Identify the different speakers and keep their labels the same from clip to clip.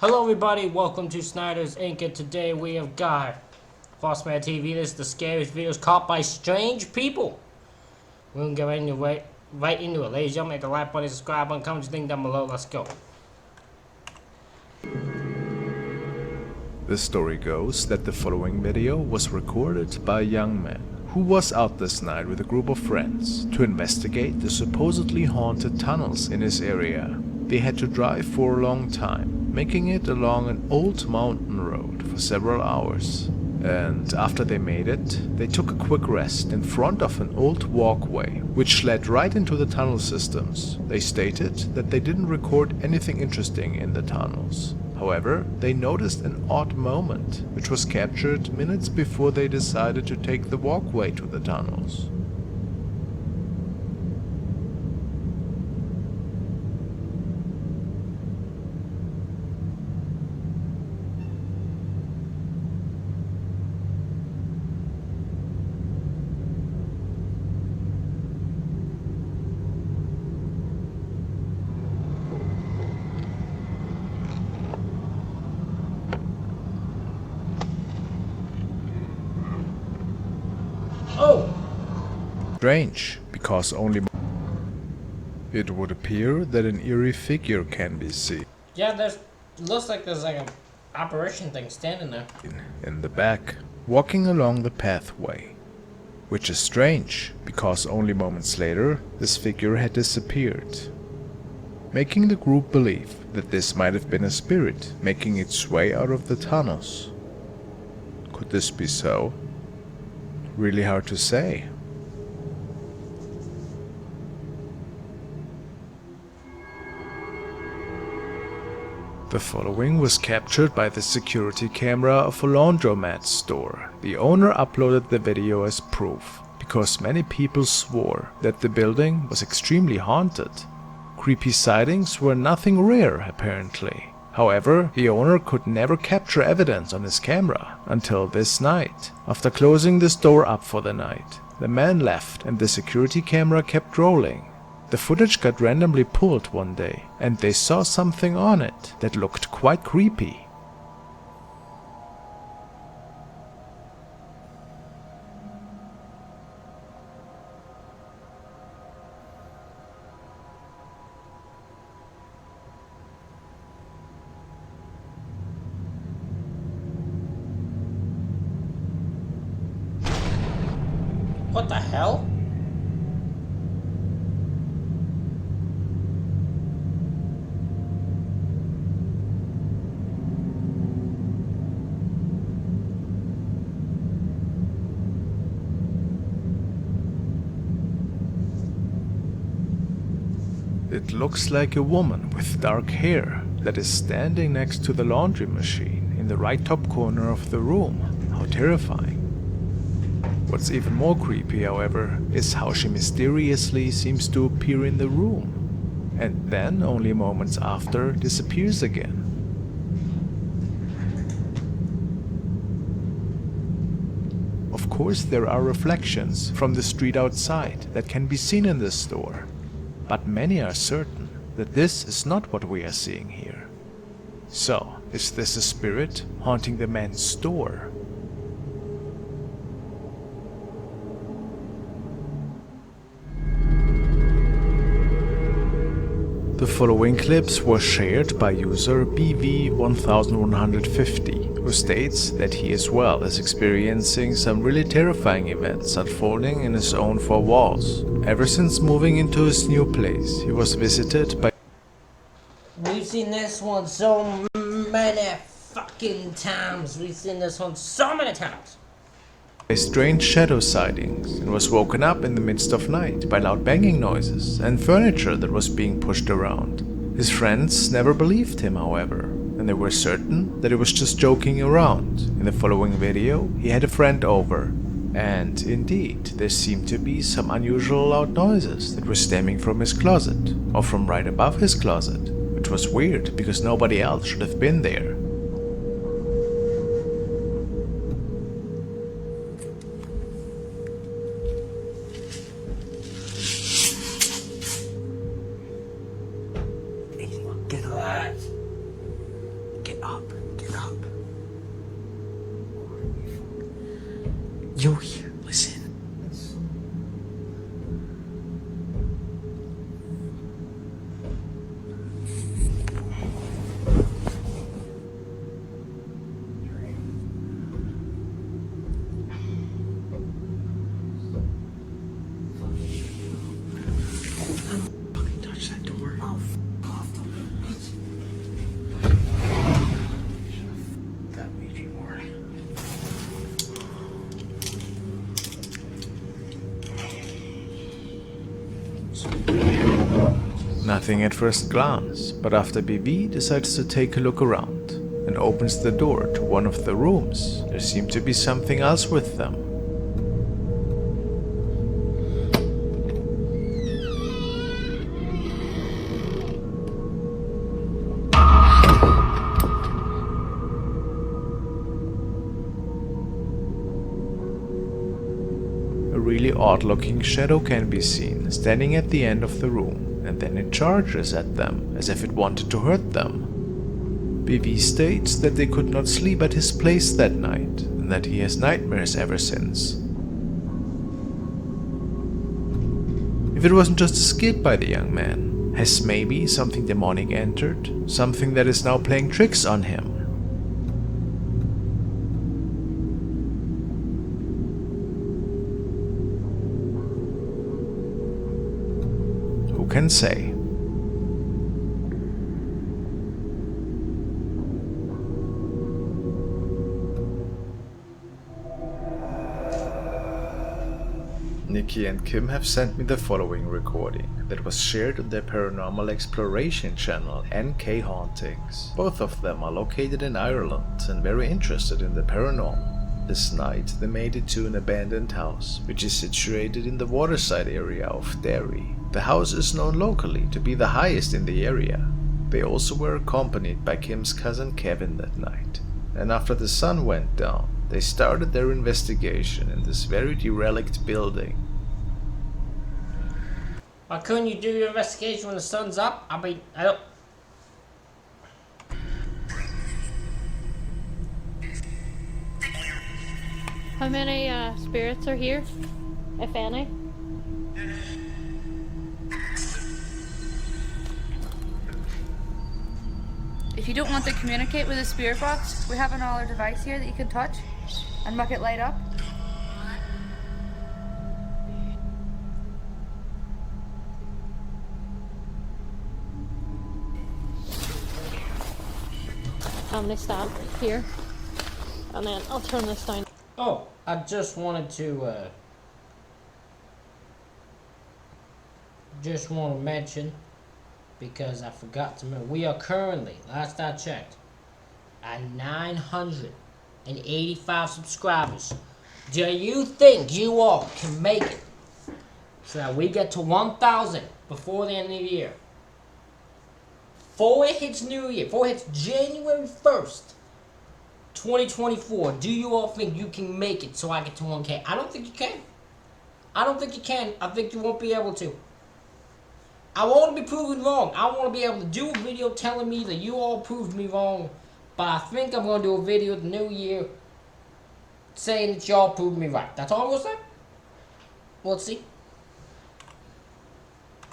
Speaker 1: Hello everybody, welcome to Snyder's Inc. And today we have got Frostman TV. This is the scariest videos caught by strange people. We're gonna get right into it. Ladies and gentlemen, hit the like button, subscribe button, comment your thing down below. Let's go.
Speaker 2: The story goes that the following video was recorded by a young man who was out this night with a group of friends to investigate the supposedly haunted tunnels in his area. They had to drive for a long time, making it along an old mountain road for several hours. And after they made it, they took a quick rest in front of an old walkway, which led right into the tunnel systems. They stated that they didn't record anything interesting in the tunnels. However, they noticed an odd moment, which was captured minutes before they decided to take the walkway to the tunnels.
Speaker 1: Oh!
Speaker 2: Strange, because only it would appear that an eerie figure can be seen
Speaker 1: Yeah, looks like there's like an apparition thing standing there.
Speaker 2: in the back, walking along the pathway. Which is strange, because only moments later, this figure had disappeared, making the group believe that this might have been a spirit making its way out of the tunnels. Could this be so? Really hard to say. The following was captured by the security camera of a laundromat store. The owner uploaded the video as proof, because many people swore that the building was extremely haunted. Creepy sightings were nothing rare, apparently. However, the owner could never capture evidence on his camera until this night. After closing the store up for the night, the man left and the security camera kept rolling. The footage got randomly pulled one day, and they saw something on it that looked quite creepy.
Speaker 1: What the hell?
Speaker 2: It looks like a woman with dark hair that is standing next to the laundry machine in the right top corner of the room. How terrifying. What's even more creepy, however, is how she mysteriously seems to appear in the room, and then, only moments after, disappears again. Of course, there are reflections from the street outside that can be seen in this store, but many are certain that this is not what we are seeing here. So, is this a spirit haunting the man's store? The following clips were shared by user BV1150, who states that he as well is experiencing some really terrifying events unfolding in his own four walls. Ever since moving into his new place, he was visited by...
Speaker 1: We've seen this one so many fucking times. We've seen this one so many times.
Speaker 2: strange shadow sightings and was woken up in the midst of night by loud banging noises and furniture that was being pushed around. His friends never believed him, however, and they were certain that he was just joking around. In the following video, he had a friend over, and indeed, there seemed to be some unusual loud noises that were stemming from his closet, or from right above his closet, which was weird because nobody else should have been there.
Speaker 1: Get
Speaker 3: Get up. Get up. You're here. Listen. Fucking touch that door. Oh, f off. That Ouija board.
Speaker 2: Nothing at first glance, but after BV decides to take a look around and opens the door to one of the rooms, there seemed to be something else with them. A really odd-looking shadow can be seen standing at the end of the room, and then it charges at them as if it wanted to hurt them. BV states that they could not sleep at his place that night and that he has nightmares ever since. If it wasn't just a skit by the young man, has maybe something demonic entered? Something that is now playing tricks on him? Who can say? Nikki and Kim have sent me the following recording that was shared on their paranormal exploration channel NK Hauntings. Both of them are located in Ireland and very interested in the paranormal. This night they made it to an abandoned house, which is situated in the waterside area of Derry. The house is known locally to be the highest in the area. They also were accompanied by Kim's cousin Kevin that night. And after the sun went down, they started their investigation in this very derelict building.
Speaker 1: Why couldn't you do your investigation when the sun's up? I mean, I don't...
Speaker 4: How many spirits are here, if any?
Speaker 5: If you don't want to communicate with the spirit box, we have another device here that you can touch and make it light up.
Speaker 4: I'm gonna stand here, and then I'll turn this down.
Speaker 1: Oh, I just wanted to, mention, because I forgot to mention, we are currently, last I checked, at 985 subscribers. Do you think you all can make it so that we get to 1,000 before the end of the year? Before it hits New Year, before it hits January 1st, 2024, do you all think you can make it so I get to 1K? I don't think you can. I don't think you can. I think you won't be able to. I want to be proven wrong. I want to be able to do a video telling me that you all proved me wrong. But I think I'm going to do a video at the New Year saying that y'all proved me right. That's all I'm going to say. Let's see.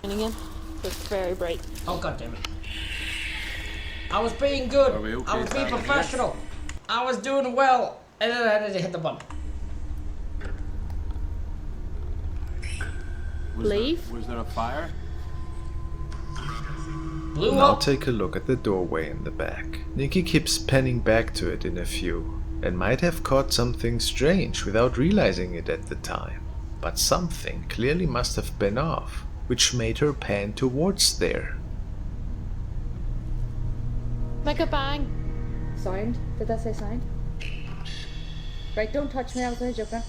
Speaker 4: Again, it's very bright.
Speaker 1: Oh, God damn it. I was being good.
Speaker 3: Are we okay
Speaker 1: I was being
Speaker 3: down
Speaker 1: professional. I was doing well. And then I had to hit the button.
Speaker 4: Leave?
Speaker 3: Was there a fire?
Speaker 1: Blew
Speaker 2: Now
Speaker 1: up.
Speaker 2: take a look at the doorway in the back. Nikki keeps panning back to it in a few, and might have caught something strange without realizing it at the time. But something clearly must have been off, which made her pan towards there.
Speaker 4: Make a bang.
Speaker 5: Sound? Did that say sound? Right, don't touch me, I was only joking.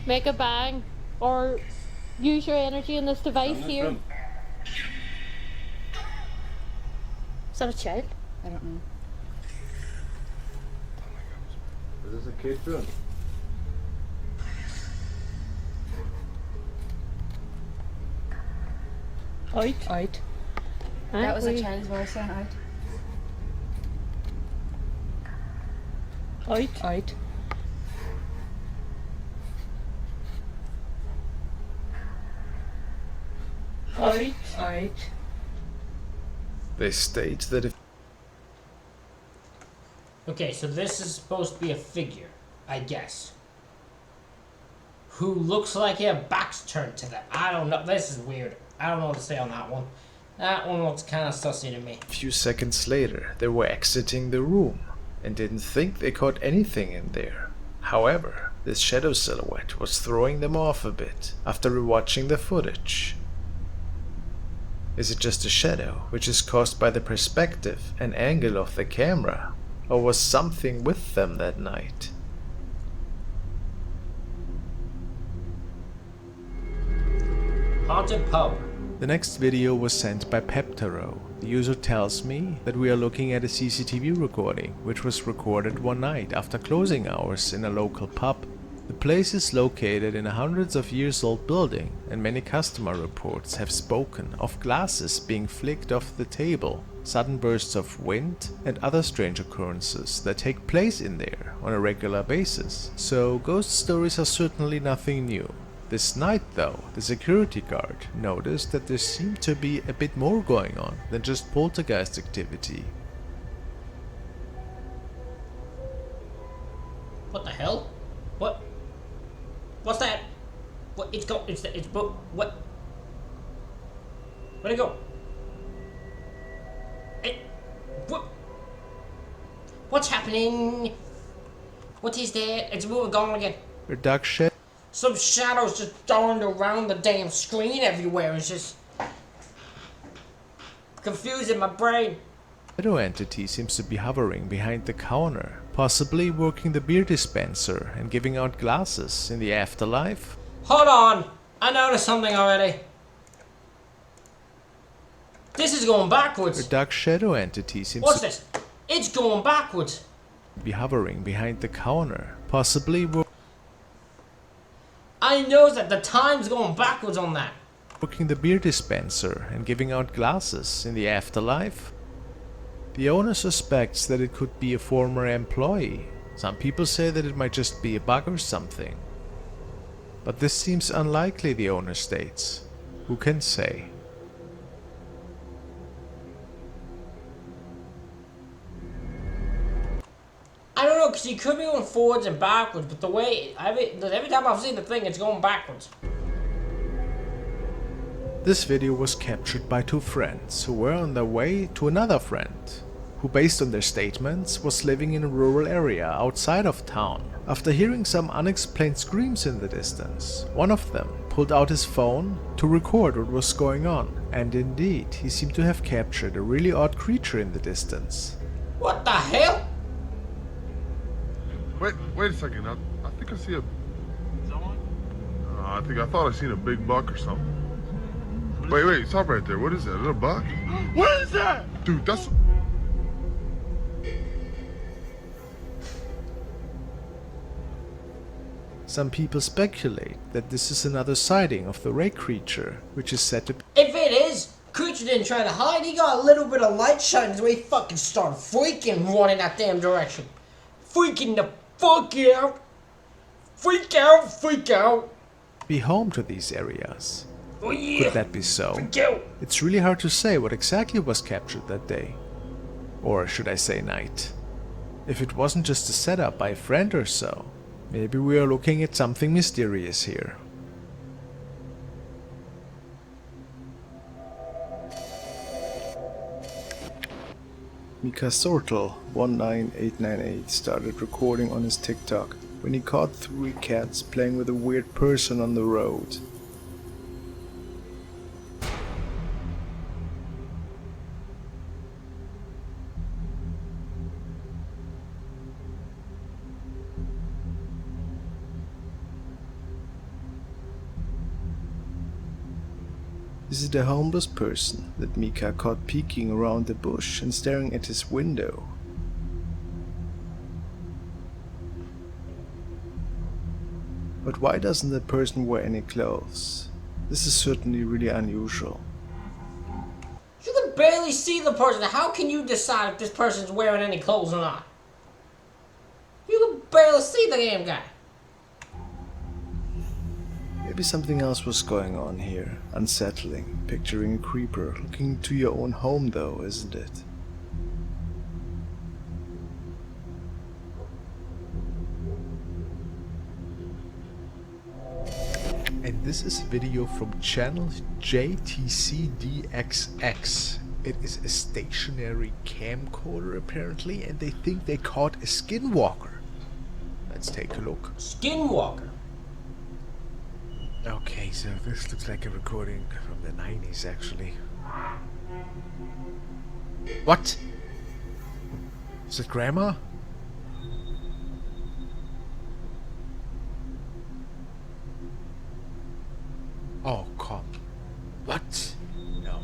Speaker 4: Make a bang. Or use your energy in this device here. Is that a child?
Speaker 5: I don't know.
Speaker 3: Is this a kid room?
Speaker 4: Out.
Speaker 5: Out. That was a child's voice then, out.
Speaker 4: Out.
Speaker 3: Out.
Speaker 4: Out.
Speaker 3: Out.
Speaker 2: They state that if
Speaker 1: Okay, so this is supposed to be a figure, I guess. Who looks like he have backs turned to them. I don't know. This is weird. I don't know what to say on that one. That one looks kind of sussy to me.
Speaker 2: a few seconds later they were exiting the room and didn't think they caught anything in there. However, this shadow silhouette was throwing them off a bit after rewatching the footage. Is it just a shadow, which is caused by the perspective and angle of the camera? Or was something with them that night?
Speaker 1: Haunted pub.
Speaker 2: The next video was sent by Peptaro. The user tells me that we are looking at a CCTV recording, which was recorded one night after closing hours in a local pub. The place is located in a hundreds of years old building, and many customer reports have spoken of glasses being flicked off the table, sudden bursts of wind, and other strange occurrences that take place in there on a regular basis. So ghost stories are certainly nothing new. This night though, the security guard noticed that there seemed to be a bit more going on than just poltergeist activity.
Speaker 1: What the hell? What? What's that? What? It's what? Where'd it go? What? What's happening? What is that? It's moving, gone again.
Speaker 2: A dark shadow
Speaker 1: Some shadows just darned around the damn screen everywhere. It's just confusing my brain.
Speaker 2: entity seems to be hovering behind the counter, possibly working the beer dispenser and giving out glasses in the afterlife.
Speaker 1: Hold on, I noticed something already. This is going
Speaker 2: A
Speaker 1: backwards.
Speaker 2: dark shadow entity seems
Speaker 1: What's
Speaker 2: to
Speaker 1: this? It's going backwards.
Speaker 2: be hovering behind the counter, possibly
Speaker 1: I know that the time's going backwards on that.
Speaker 2: working the beer dispenser and giving out glasses in the afterlife. The owner suspects that it could be a former employee. Some people say that it might just be a bug or something. But this seems unlikely, the owner states. Who can say?
Speaker 1: I don't know, because he could be going forwards and backwards, but the way, every time I've seen the thing, it's going backwards.
Speaker 2: This video was captured by two friends who were on their way to another friend, who based on their statements was living in a rural area outside of town. After hearing some unexplained screams in the distance, one of them pulled out his phone to record what was going on, and indeed, he seemed to have captured a really odd creature in the distance.
Speaker 1: What the hell?
Speaker 6: Wait a second. I think I see a. I thought I seen a big buck or something. Wait, stop right there. What is that? A little buck? What is that? Dude, that's.
Speaker 2: Some people speculate that this is another sighting of the Ray creature, which is said to
Speaker 1: If it is, creature didn't try to hide. He got a little bit of light shining so he fucking started freaking running that damn direction. Freaking the fuck out. Freak out, freak out.
Speaker 2: be home to these areas.
Speaker 1: Oh yeah.
Speaker 2: Could that be so?
Speaker 1: Freak out.
Speaker 2: It's really hard to say what exactly was captured that day. Or should I say night. If it wasn't just a setup by a friend or so, maybe we are looking at something mysterious here. Mika Sortel 19898 started recording on his TikTok when he caught 3 cats playing with a weird person on the road. Is it a homeless person that Mika caught peeking around the bush and staring at his window? But why doesn't the person wear any clothes? This is certainly really unusual.
Speaker 1: You can barely see the person. How can you decide if this person's wearing any clothes or not? You barely see the damn guy.
Speaker 2: Maybe something else was going on here. Unsettling. Picturing a creeper looking into your own home though, isn't it? And this is a video from channel JTCDXX. It is a stationary camcorder apparently, and they think they caught a skinwalker. Let's take a look.
Speaker 1: Skinwalker.
Speaker 2: Okay, so this looks like a recording from the 90s actually. What? Is it Grandma? Oh, come. What? No.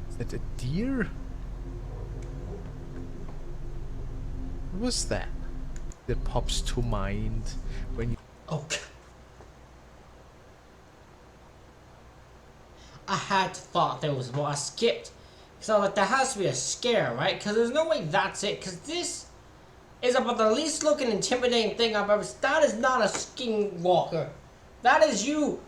Speaker 2: Is that a deer? What was that? That pops to mind when you...
Speaker 1: Okay. I had thought there was more. I skipped. Because I was like, there has to be a scare, right? Because there's no way that's it. Because this is about the least looking intimidating thing I've ever seen. That is not a skinwalker. That is you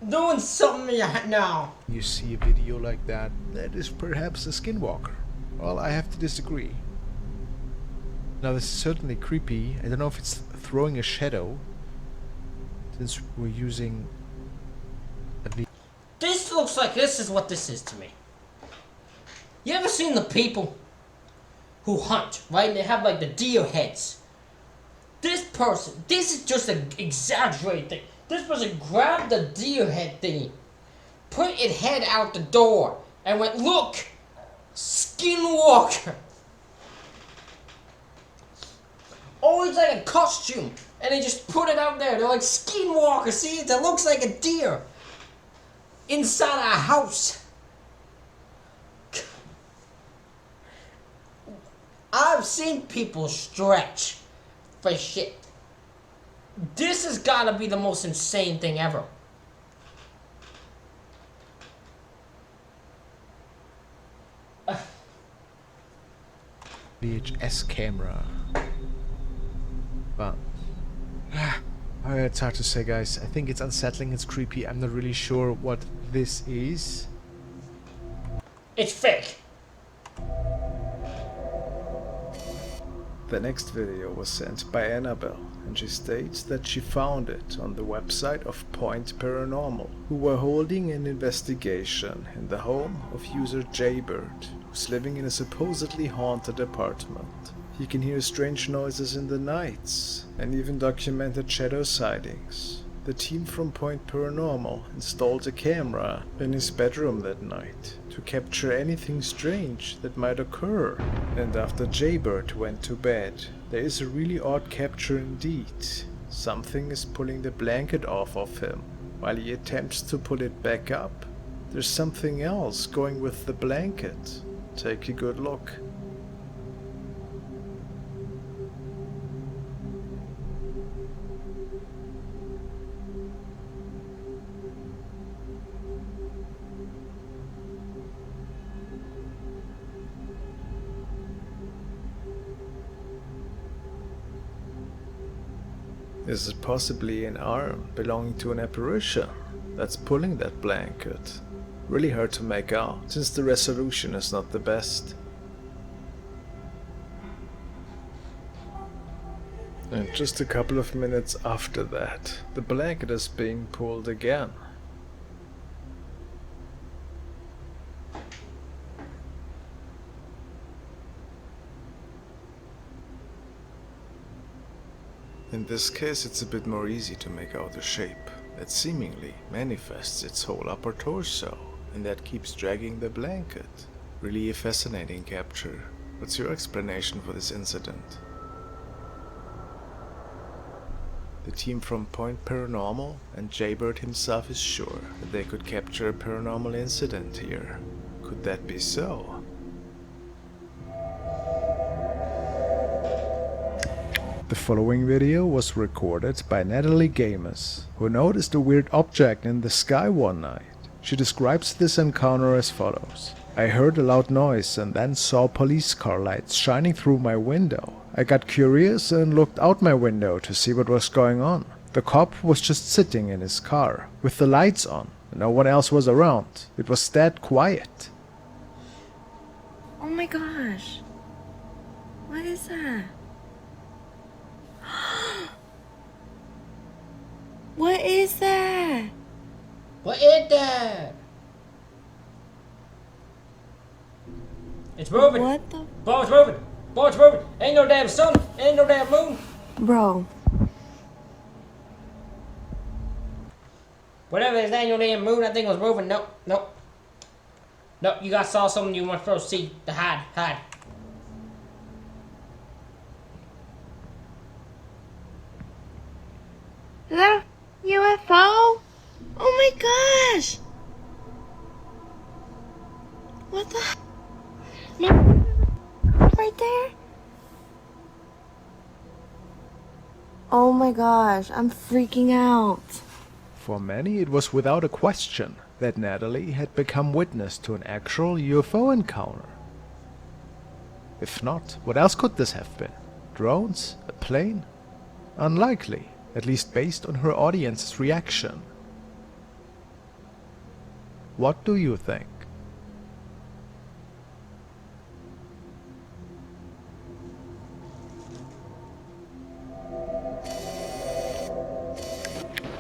Speaker 1: doing something now.
Speaker 2: You see a video like that, that is perhaps a skinwalker. Well, I have to disagree. Now this is certainly creepy. I don't know if it's throwing a shadow, since we're using a video.
Speaker 1: This looks like this is what this is to me. You ever seen the people who hunt, right? They have like the deer heads. This person, this is just an exaggerated thing. This person grabbed the deer head thingy, put its head out the door, and went, look, skinwalker. Always like a costume, and they just put it out there. They're like, skinwalker, see, it looks like a deer inside a house. I've seen people stretch for shit. This has gotta be the most insane thing ever.
Speaker 2: VHS camera. But it's hard to say, guys. I think it's unsettling, it's creepy. I'm not really sure what this is.
Speaker 1: It's fake.
Speaker 2: The next video was sent by Annabelle, and she states that she found it on the website of Point Paranormal, who were holding an investigation in the home of user Jaybird, who's living in a supposedly haunted apartment. He can hear strange noises in the nights, and even documented shadow sightings. The team from Point Paranormal installed a camera in his bedroom that night to capture anything strange that might occur. And after Jaybird went to bed, there is a really odd capture indeed. Something is pulling the blanket off of him. While he attempts to pull it back up, there's something else going with the blanket. Take a good look. Is it possibly an arm belonging to an apparition that's pulling that blanket? Really hard to make out, since the resolution is not the best. And just a couple of minutes after that, the blanket is being pulled again. In this case, it's a bit more easy to make out a shape that seemingly manifests its whole upper torso, and that keeps dragging the blanket. Really a fascinating capture. What's your explanation for this incident? The team from Point Paranormal and Jaybird himself is sure that they could capture a paranormal incident here. Could that be so? The following video was recorded by Natalie Gamers, who noticed a weird object in the sky one night. She describes this encounter as follows. I heard a loud noise and then saw police car lights shining through my window. I got curious and looked out my window to see what was going on. The cop was just sitting in his car with the lights on. No one else was around. It was dead quiet.
Speaker 7: Oh my gosh. What is that? What is that?
Speaker 1: What is that? It's moving.
Speaker 7: What the?
Speaker 1: Bro, it's moving. Bro, it's moving. Ain't no damn sun. Ain't no damn moon.
Speaker 7: Bro.
Speaker 1: Whatever, it ain't no damn moon. That thing was moving. Nope, nope. Nope, you guys saw something you weren't supposed to see. The hide, hide.
Speaker 7: Is that a UFO? Oh my gosh! What the? No, right there? Oh my gosh, I'm freaking out.
Speaker 2: For many, it was without a question that Natalie had become witness to an actual UFO encounter. If not, what else could this have been? Drones? A plane? Unlikely, at least based on her audience's reaction. What do you think?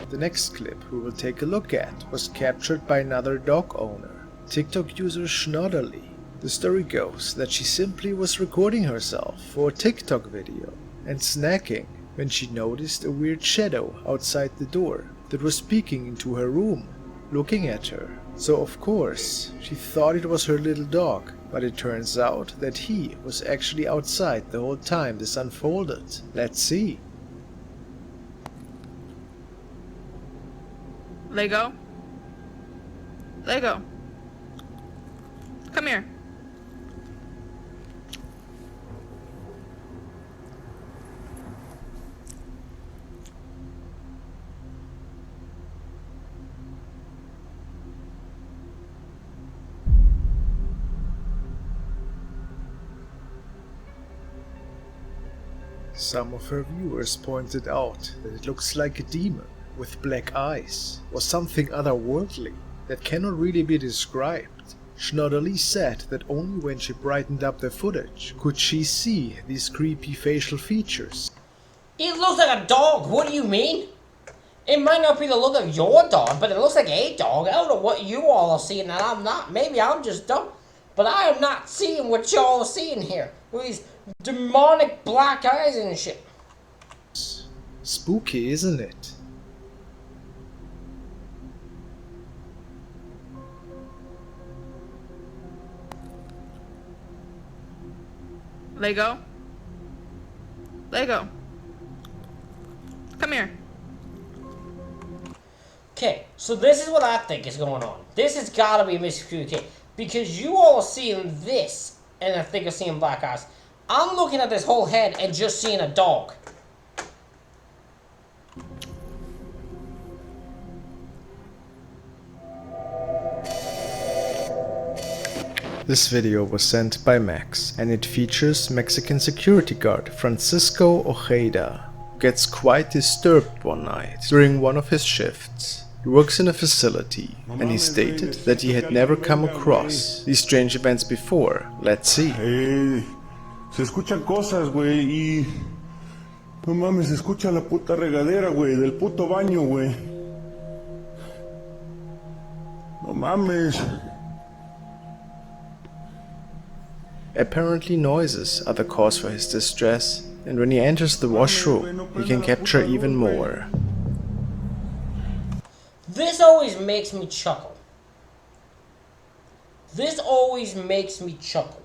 Speaker 2: The next clip we will take a look at was captured by another dog owner, TikTok user Schnodderly. The story goes that she simply was recording herself for a TikTok video and snacking when she noticed a weird shadow outside the door that was peeking into her room, looking at her. So of course, she thought it was her little dog, but it turns out that he was actually outside the whole time this unfolded. Let's see.
Speaker 5: Lego. Lego. Come here.
Speaker 2: Some of her viewers pointed out that it looks like a demon with black eyes, or something otherworldly that cannot really be described. Schnodderly said that only when she brightened up the footage could she see these creepy facial features.
Speaker 1: It looks like a dog. What do you mean? It might not be the look of your dog, but it looks like a dog. I don't know what you all are seeing that I'm not. Maybe I'm just dumb. But I am not seeing what y'all are seeing here. With these demonic black eyes and shit.
Speaker 2: Spooky, isn't it?
Speaker 5: Lego. Lego. Come here.
Speaker 1: Okay, so this is what I think is going on. This has got to be a miscommunication. Because you all are seeing this, and I think are seeing black eyes. I'm looking at this whole head and just seeing a dog.
Speaker 2: This video was sent by Max, and it features Mexican security guard Francisco Ojeda, who gets quite disturbed one night during one of his shifts. He works in a facility, and he stated that he had never come across these strange events before. Let's see.
Speaker 8: Se escuchan cosas, güey, y... No mames, se escucha la puta regadera, güey, del puto baño, güey. No mames.
Speaker 2: Apparently noises are the cause for his distress, and when he enters the washroom, he can capture even more.
Speaker 1: This always makes me chuckle. This always makes me chuckle.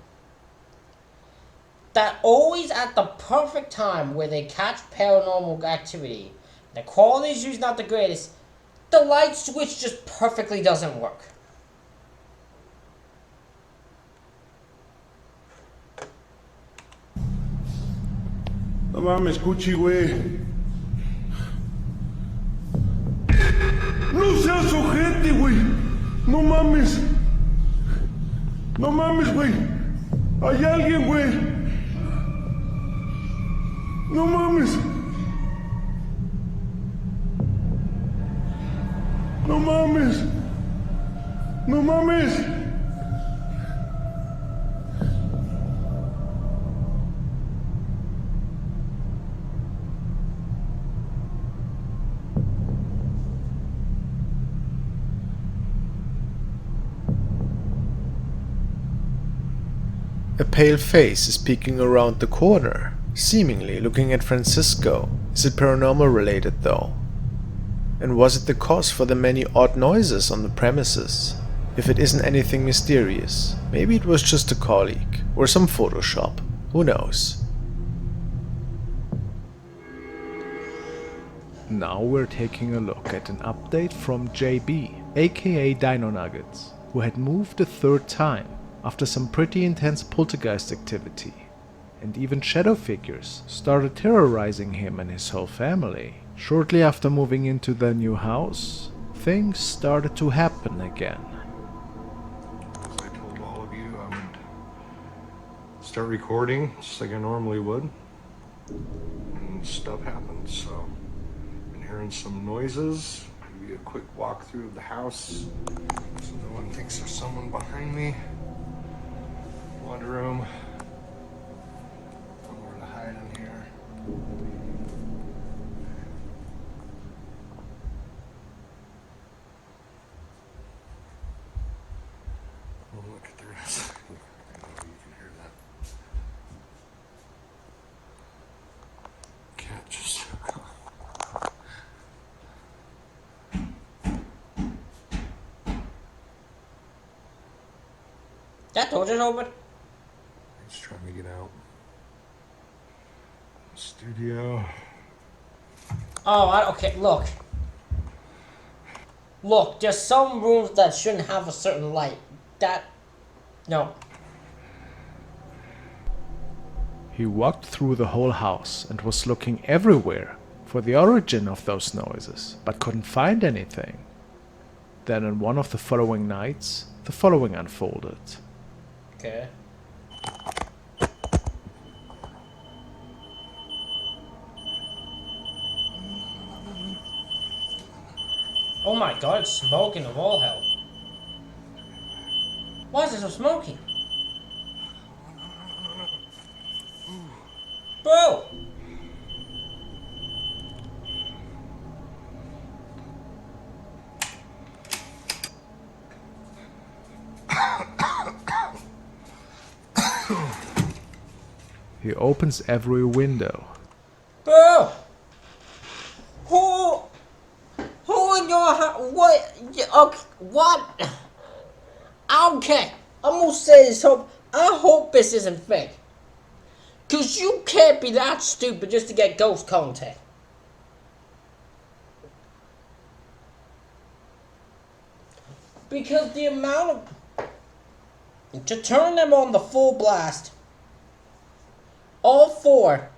Speaker 1: That always at the perfect time where they catch paranormal activity, the quality is usually not the greatest, the light switch just perfectly doesn't work.
Speaker 8: No mames, Cuchi, güey. No seas ojete, güey. No mames. No mames, güey. Hay alguien, güey. No mames. No mames. No mames.
Speaker 2: A pale face is peeking around the corner, seemingly looking at Francisco. Is it paranormal related though? And was it the cause for the many odd noises on the premises? If it isn't anything mysterious, maybe it was just a colleague or some Photoshop. Who knows? Now we're taking a look at an update from JB, aka Dino Nuggets, who had moved a third time after some pretty intense poltergeist activity. And even shadow figures started terrorizing him and his whole family. Shortly after moving into their new house, things started to happen again.
Speaker 3: As I told all of you, I would start recording just like I normally would. And stuff happened, so I've been hearing some noises. Maybe a quick walkthrough of the house so no one thinks there's someone behind me. Blood room. Nowhere to hide in here. Oh, look at this. I know you can hear that. Cat just took off.
Speaker 1: That door just open.
Speaker 3: He's trying to get out. Studio.
Speaker 1: Oh, okay, look. Look, there's some rooms that shouldn't have a certain light. No.
Speaker 2: He walked through the whole house and was looking everywhere for the origin of those noises, but couldn't find anything. Then on one of the following nights, the following unfolded.
Speaker 1: Okay. Oh my god, it's smoking of all hell. Why is it so smoky? Bro!
Speaker 2: He opens every window.
Speaker 1: Bro! Who in your house? What? Okay, what? Okay, I'm gonna say this. I hope this isn't fake. Cause you can't be that stupid just to get ghost contact. Because the amount of... To turn them on the full blast, all four,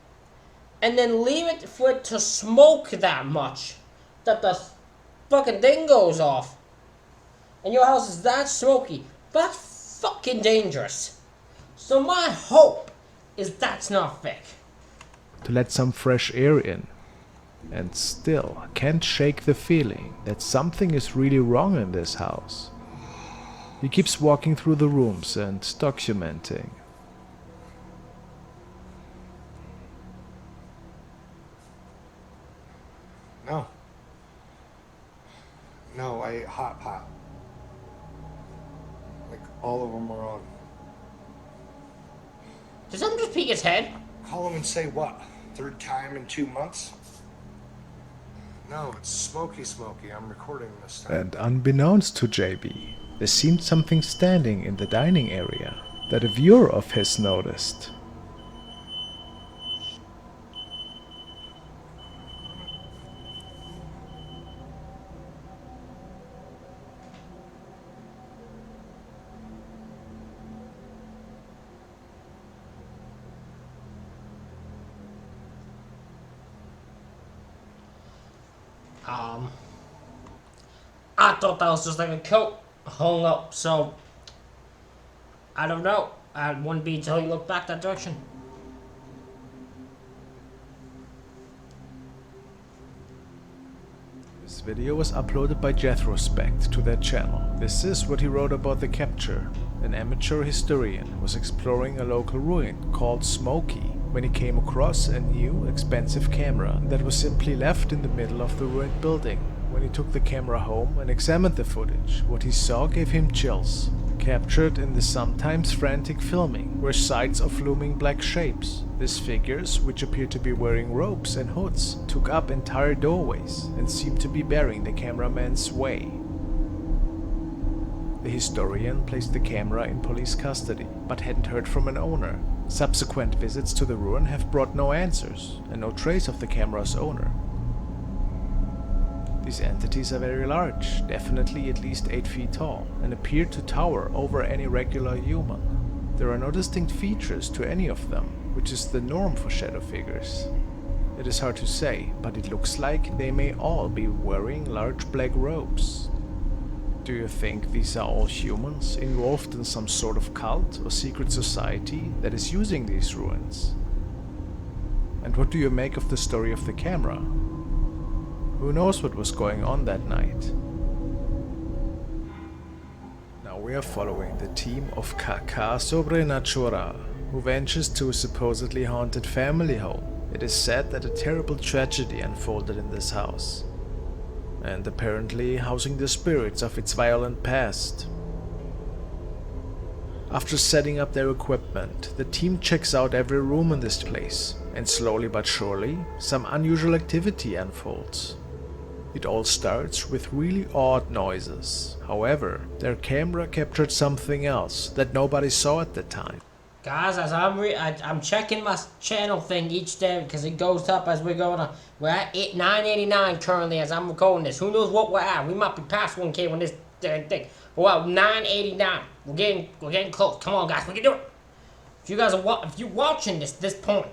Speaker 1: and then leave it for it to smoke that much that the fucking thing goes off, and your house is that smoky, that's fucking dangerous. So my hope is that's not fake.
Speaker 2: To let some fresh air in. And still can't shake the feeling that something is really wrong in this house. He keeps walking through the rooms and documenting.
Speaker 3: No. No, I ate hot pot. Like, all of them are on.
Speaker 1: Did someone just peek his head?
Speaker 3: Call him and say what? Third time in 2 months? No, it's smoky. I'm recording this time.
Speaker 2: And unbeknownst to JB, there seemed something standing in the dining area that a viewer of his noticed.
Speaker 1: I thought that was just like a coat. hung up, so I don't know. It wouldn't be until you look back that direction.
Speaker 2: This video was uploaded by Jethrospect to their channel. This is what he wrote about the capture. An amateur historian was exploring a local ruin called Smoky when he came across a new, expensive camera that was simply left in the middle of the ruined building. When he took the camera home and examined the footage, what he saw gave him chills. Captured in the sometimes frantic filming were sights of looming black shapes. These figures, which appeared to be wearing robes and hoods, took up entire doorways and seemed to be bearing the cameraman's way. The historian placed the camera in police custody, but hadn't heard from an owner. Subsequent visits to the ruin have brought no answers, and no trace of the camera's owner. These entities are very large, definitely at least 8 feet tall, and appear to tower over any regular human. There are no distinct features to any of them, which is the norm for shadow figures. It is hard to say, but it looks like they may all be wearing large black robes. Do you think these are all humans involved in some sort of cult or secret society that is using these ruins? And what do you make of the story of the camera? Who knows what was going on that night? Now we are following the team of Kaka Sobrenatural, who ventures to a supposedly haunted family home. It is said that a terrible tragedy unfolded in this house, and apparently housing the spirits of its violent past. After setting up their equipment, the team checks out every room in this place, and slowly but surely, some unusual activity unfolds. It all starts with really odd noises. However, their camera captured something else that nobody saw at the time.
Speaker 1: Guys, as I'm checking my channel thing each day because it goes up as we're going on. We're at 989 currently as I'm recording this. Who knows what we're at? We might be past 1K when this thing. Well, 989. We're getting close. Come on, guys, we can do it. If you guys are if you're watching this point,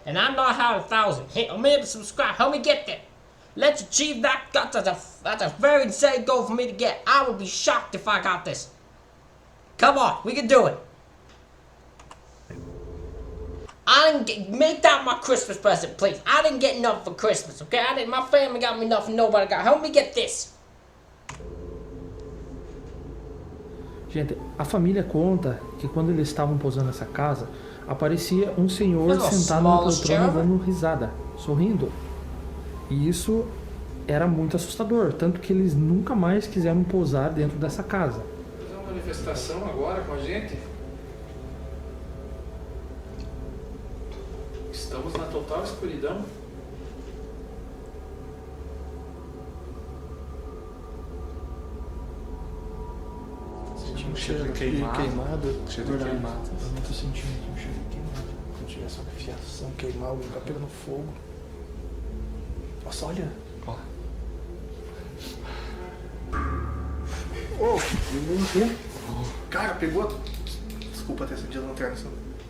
Speaker 1: and I'm not at 1,000, hit me to subscribe. Help me get there. Let's achieve that. That's a very insane goal for me to get. I would be shocked if I got this. Come on, we can do it. Make that my Christmas present, please. I didn't get enough for Christmas, okay? My family got me nothing, nobody got. Help me get this.
Speaker 9: Gente, a família conta que quando eles estavam pousando nessa casa, aparecia um senhor sentado na poltrona dando risada, sorrindo. E isso era muito assustador, tanto que eles nunca mais quiseram pousar dentro dessa casa.
Speaker 10: Fazer uma manifestação agora com a gente? Estamos na total escuridão.
Speaker 9: Sentindo um cheiro queimado. Cheiro de queimado. Eu não tô sentindo aqui um cheiro queimado. Como se tivesse uma fiação queimada, alguém tá pegando fogo. Nossa, olha. Ó. Cara, pegou. Desculpa ter acendido a lanterna.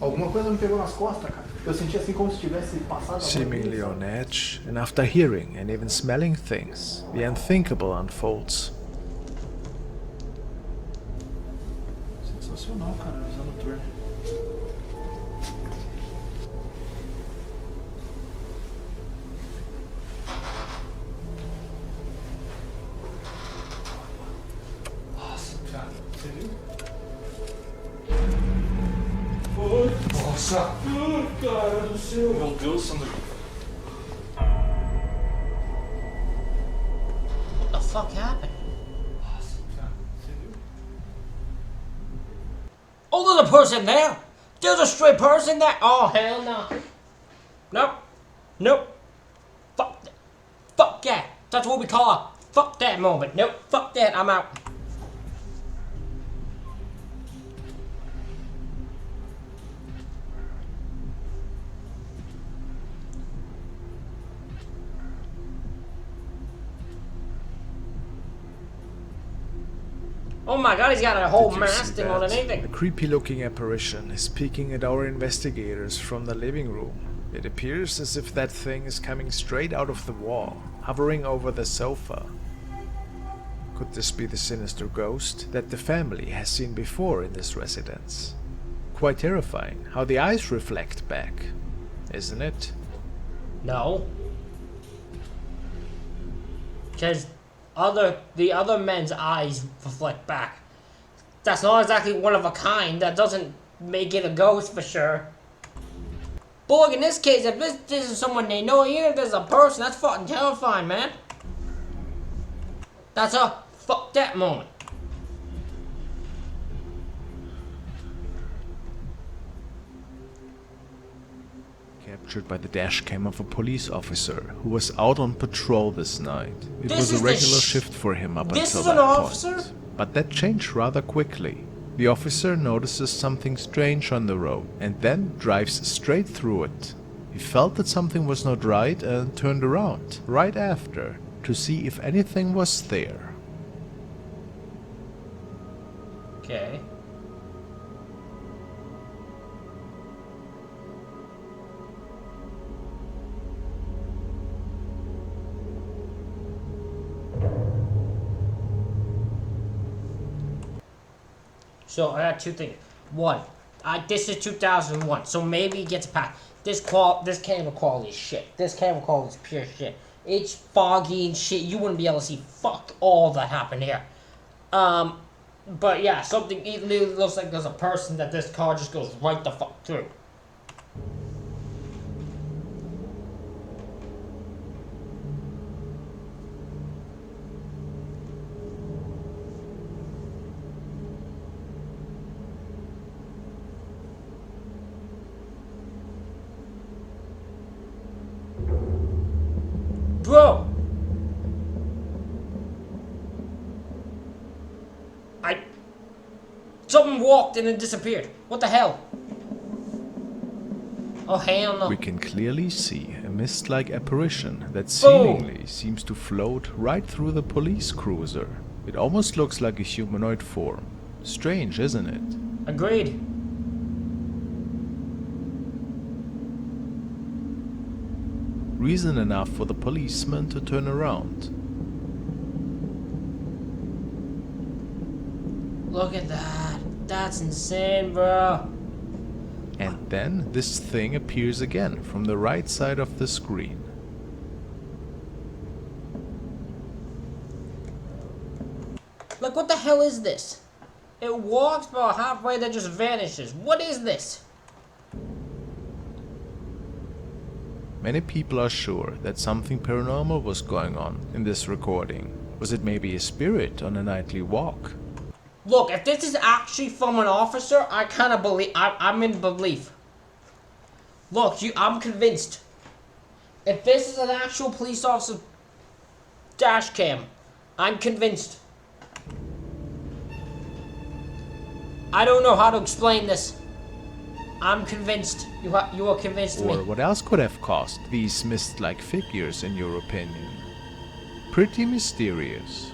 Speaker 9: Alguma coisa me pegou nas costas, cara. Eu senti assim como se tivesse passado.
Speaker 2: Seemingly on edge, and after hearing and even smelling things, the unthinkable unfolds.
Speaker 9: Sensacional, cara, visão noturna.
Speaker 10: Nossa, cara, você viu?
Speaker 8: Nossa! Cara do céu!
Speaker 10: Meu Deus, Sandro.
Speaker 1: What the fuck happened?
Speaker 10: Nossa, cara, você viu?
Speaker 1: Oh, there's a person there. There's a stray person there. Oh, hell no. Nope. Nope. Fuck that. Fuck that. That's what we call a fuck that moment. Nope. Fuck that. I'm out. Oh my god, he's got a whole
Speaker 2: Did you
Speaker 1: mask
Speaker 2: see
Speaker 1: thing on and
Speaker 2: that?
Speaker 1: anything.
Speaker 2: A creepy-looking apparition is peeking at our investigators from the living room. It appears as if that thing is coming straight out of the wall, hovering over the sofa. Could this be the sinister ghost that the family has seen before in this residence? Quite terrifying how the eyes reflect back, isn't it?
Speaker 1: No. Because the other men's eyes reflect back. That's not exactly one of a kind. That doesn't make it a ghost for sure. But look, in this case, if this is someone they know, even if there's a person, that's fucking terrifying, man. That's a fuck that moment.
Speaker 2: Captured by the dash cam of a police officer who was out on patrol this night. It
Speaker 1: This
Speaker 2: was
Speaker 1: is
Speaker 2: a
Speaker 1: the
Speaker 2: regular shift for him up
Speaker 1: This
Speaker 2: until
Speaker 1: is an
Speaker 2: that
Speaker 1: officer?
Speaker 2: point. But that changed rather quickly. The officer notices something strange on the road and then drives straight through it. He felt that something was not right and turned around right after to see if anything was there.
Speaker 1: Okay. So I got two things. One, this is 2001, so maybe it gets past. This camera quality is shit. This camera quality is pure shit. It's foggy and shit. You wouldn't be able to see fuck all that happened here. But yeah, something. It literally looks like there's a person that this car just goes right the fuck through. Bro! Someone walked and it disappeared. What the hell? Oh hell no.
Speaker 2: We can clearly see a mist-like apparition that seemingly seems to float right through the police cruiser. It almost looks like a humanoid form. Strange, isn't it?
Speaker 1: Agreed.
Speaker 2: Reason enough for the policeman to turn around.
Speaker 1: Look at that. That's insane, bro.
Speaker 2: And then this thing appears again from the right side of the screen.
Speaker 1: Like, what the hell is this? It walks about halfway, then just vanishes. What is this?
Speaker 2: Many people are sure that something paranormal was going on in this recording. Was it maybe a spirit on a nightly walk?
Speaker 1: Look, if this is actually from an officer, I kind of believe. I'm in belief. Look, I'm convinced. If this is an actual police officer dash cam, I'm convinced. I don't know how to explain this. I'm convinced. You are convinced me.
Speaker 2: Or what else could have caused these mist-like figures, in your opinion? Pretty mysterious.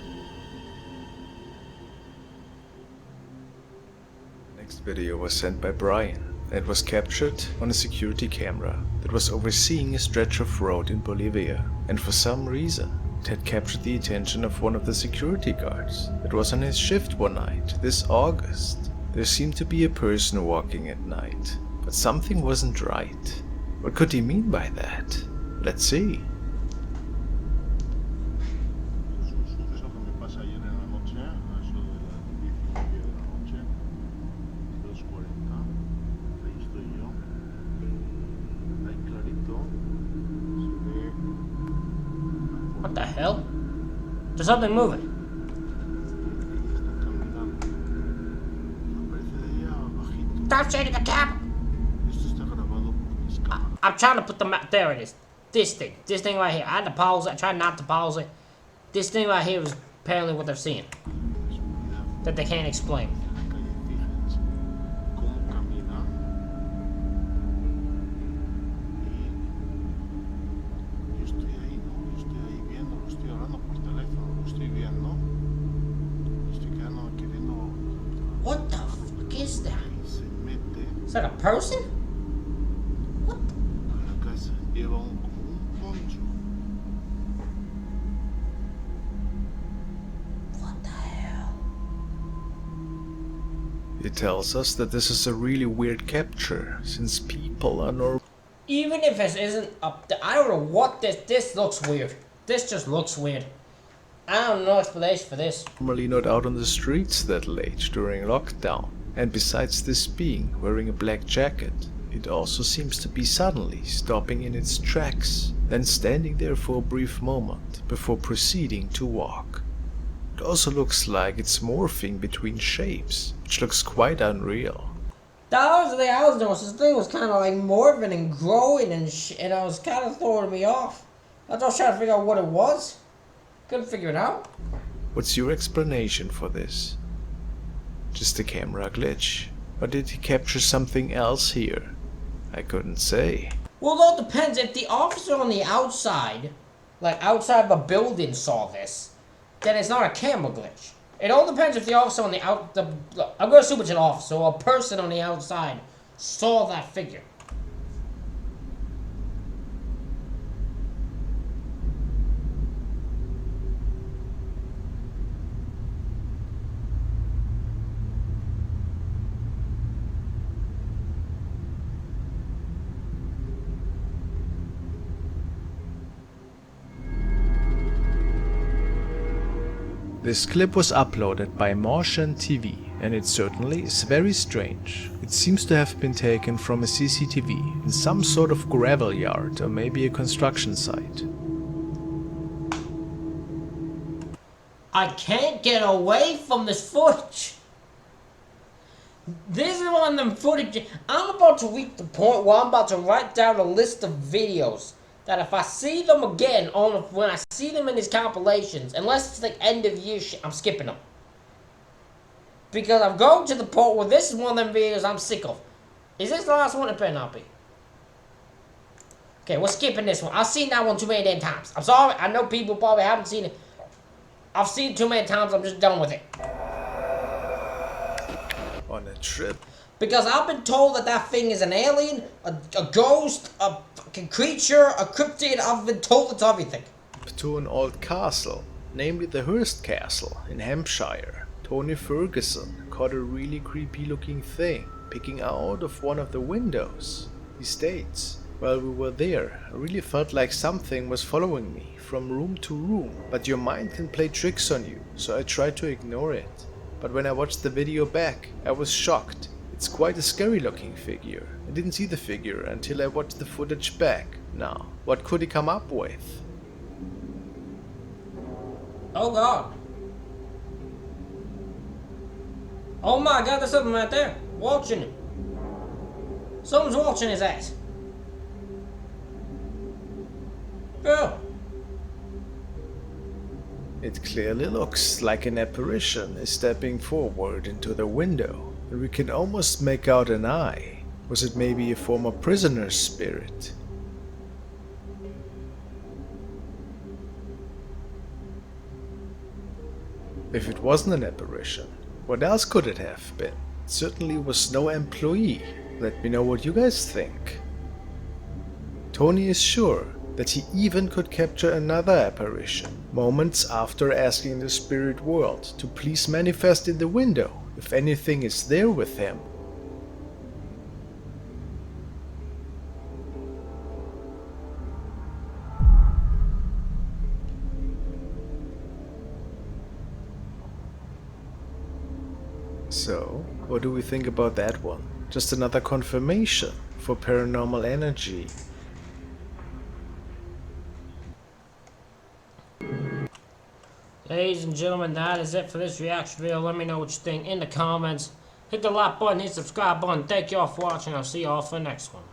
Speaker 2: The next video was sent by Brian. It was captured on a security camera that was overseeing a stretch of road in Bolivia. And for some reason, it had captured the attention of one of the security guards. It was on his shift one night, this August. There seemed to be a person walking at night, but something wasn't right. What could he mean by that? Let's see.
Speaker 1: What the hell? There's something moving. Stop shaking the camera! I'm trying to put the map. There it is. This thing right here. I had to pause it. I tried not to pause it. This thing right here is apparently what they're seeing. That they can't explain. What the fuck is that? Is that a person? What? What?
Speaker 2: It tells us that this is a really weird capture, since people are
Speaker 1: Even if it isn't up there, I don't know what this looks weird. This just looks weird. I don't know explanation for this.
Speaker 2: normally not out on the streets that late during lockdown. And besides this being wearing a black jacket, it also seems to be suddenly stopping in its tracks, then standing there for a brief moment before proceeding to walk. It also looks like it's morphing between shapes, which looks quite unreal.
Speaker 1: That was the thing I was doing. This thing was kind of like morphing and growing and and it was kind of throwing me off. I was trying to figure out what it was. Couldn't figure it out.
Speaker 2: What's your explanation for this? Just a camera glitch? Or did he capture something else here? I couldn't say.
Speaker 1: Well, it all depends. If the officer on the outside, like outside of a building, saw this, then it's not a camera glitch. It all depends if the officer on the I'm going to assume it's an officer or a person on the outside saw that figure.
Speaker 2: This clip was uploaded by Martian TV, and it certainly is very strange. It seems to have been taken from a CCTV in some sort of gravel yard or maybe a construction site.
Speaker 1: I can't get away from this footage. This is one of them footage. I'm about to reach the point where I'm about to write down a list of videos that if I see them again, when I see them in these compilations, unless it's like end of year shit, I'm skipping them. Because I'm going to the point where this is one of them videos I'm sick of. Is this the last one? It better not be. Okay, we're skipping this one. I've seen that one too many damn times. I'm sorry, I know people probably haven't seen it. I've seen it too many times, I'm just done with it.
Speaker 2: On a trip.
Speaker 1: Because I've been told that that thing is an alien, a ghost, a fucking creature, a cryptid. I've been told it's everything.
Speaker 2: To an old castle, namely the Hearst Castle in Hampshire. Tony Ferguson caught a really creepy looking thing picking out of one of the windows. He states, "While we were there, I really felt like something was following me from room to room, but your mind can play tricks on you, so I tried to ignore it. But when I watched the video back, I was shocked. It's quite a scary looking figure. I didn't see the figure until I watched the footage back. Now, what could he come up with?"
Speaker 1: Oh god. Oh my god, there's something right there. Watching him. Someone's watching his ass. Girl.
Speaker 2: It clearly looks like an apparition is stepping forward into the window, and we can almost make out an eye. Was it maybe a former prisoner's spirit? If it wasn't an apparition, what else could it have been? It certainly was no employee. Let me know what you guys think. Tony is sure that he even could capture another apparition, moments after asking the spirit world to please manifest in the window if anything is there with him. So, what do we think about that one? Just another confirmation for paranormal energy.
Speaker 1: Ladies and gentlemen, that is it for this reaction video. Let me know what you think in the comments. Hit the like button, hit the subscribe button. Thank you all for watching. I'll see you all for the next one.